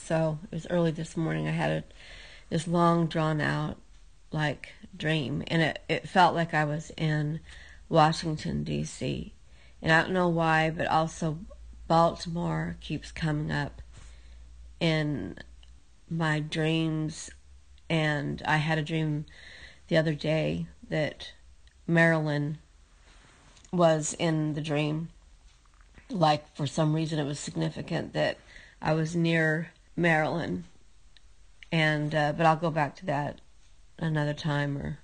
So it was early this morning. I had this long, drawn out, like, dream. And it felt like I was in Washington, D.C. And I don't know why, but also Baltimore keeps coming up in my dreams. And I had a dream the other day that Maryland was in the dream. Like, for some reason, it was significant that I was near Maryland. And but I'll go back to that another time or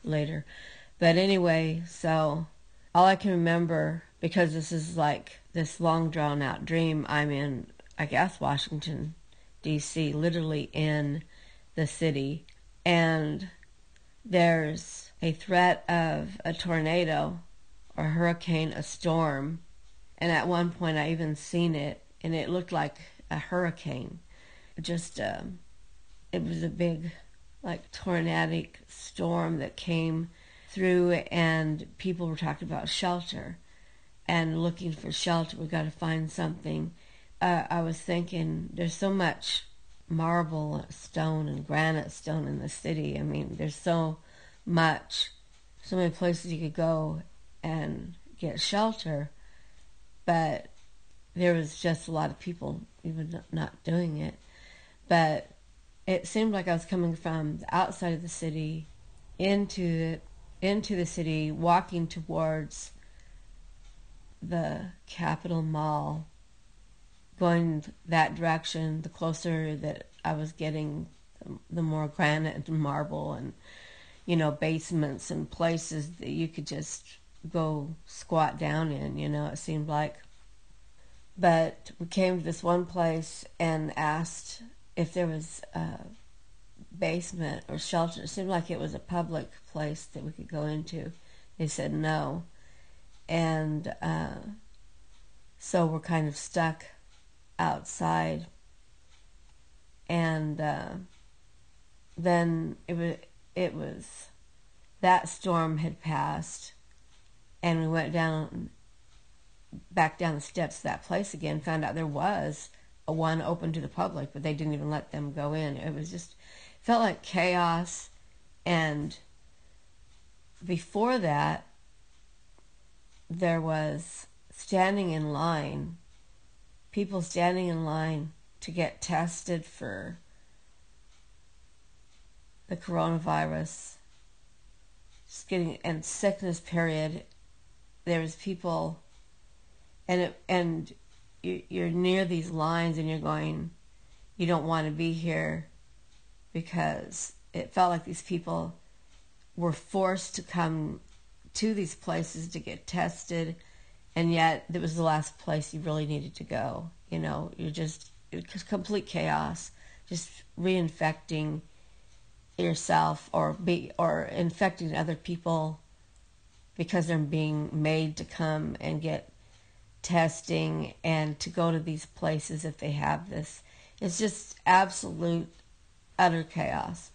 later. But anyway, so all I can remember, because this is like this long drawn out dream, I'm in, I guess, Washington, D.C., literally in the city. And there's a threat of a tornado, or a hurricane, a storm. And at one point I even seen it, and it looked like a hurricane. Just, it was a big, like, tornadic storm that came through, and people were talking about shelter and looking for shelter. We got to find something. I was thinking, there's so much marble stone and granite stone in the city. I mean, there's so many places you could go and get shelter, but there was just a lot of people even not doing it. But it seemed like I was coming from the outside of the city into the city, walking towards the Capitol Mall, going that direction. The closer that I was getting, the more granite and marble and, basements and places that you could just go squat down in, it seemed like. But we came to this one place and asked if there was a basement or shelter. It seemed like it was a public place that we could go into. They said no. And so we're kind of stuck outside. And then it was that storm had passed, and we went back down the steps to that place again, found out there was a one open to the public, but they didn't even let them go in. It was just, felt like chaos. And before that, there was people standing in line to get tested for the coronavirus, and sickness period. There was people, and you're near these lines, and you're going, you don't want to be here, because it felt like these people were forced to come to these places to get tested, and yet it was the last place you really needed to go. It was complete chaos, just reinfecting yourself or infecting other people because they're being made to come and get testing and to go to these places if they have this. It's just absolute, utter chaos.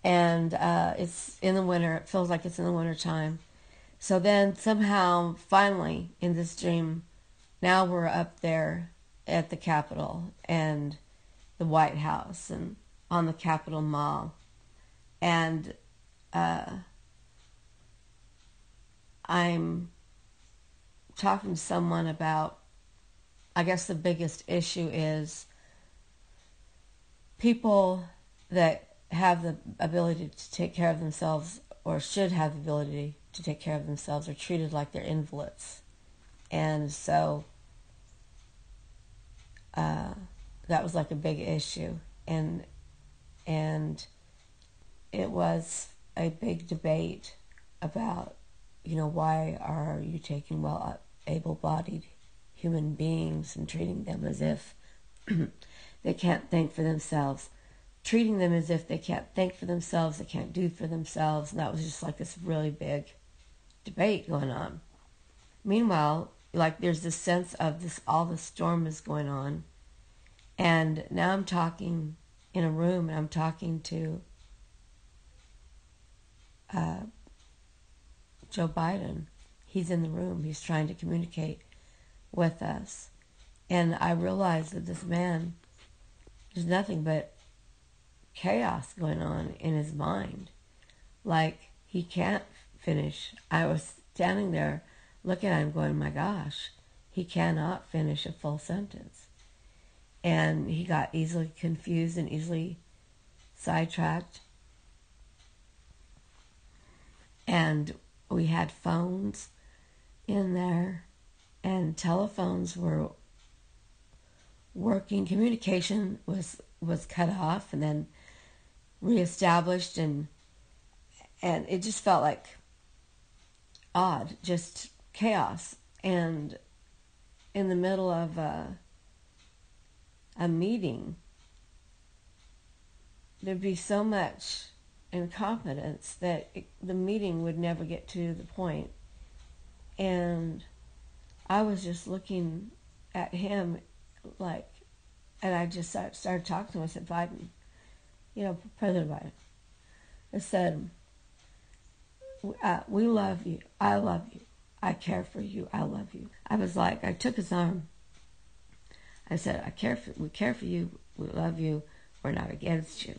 And it's in the winter. It feels like it's in the winter time. So then somehow, finally, in this dream, now we're up there at the Capitol and the White House and on the Capitol Mall. And I'm talking to someone about, I guess the biggest issue is people that have the ability to take care of themselves, or should have the ability to take care of themselves, are treated like they're invalids. And so that was like a big issue. And it was a big debate about, why are you taking able-bodied human beings and treating them as if they can't think for themselves, treating them as if they can't think for themselves, they can't do for themselves. And that was just like this really big debate going on. Meanwhile, like, there's this sense of all this storm is going on, and now I'm talking in a room, and I'm talking to Joe Biden. He's in the room. He's trying to communicate with us. And I realized that this man there's nothing but chaos going on in his mind. Like, he can't finish. I was standing there looking at him going, my gosh, he cannot finish a full sentence. And he got easily confused and easily sidetracked. And we had phones in there, and telephones were working. Communication was cut off and then reestablished, and it just felt like odd, just chaos. And in the middle of a meeting, there'd be so much incompetence that the meeting would never get to the point. And I was just looking at him like, and I just started talking to him. I said, Biden, President Biden, I said, we love you. I love you. I care for you. I love you. I was like, I took his arm. I said, we care for you. We love you. We're not against you.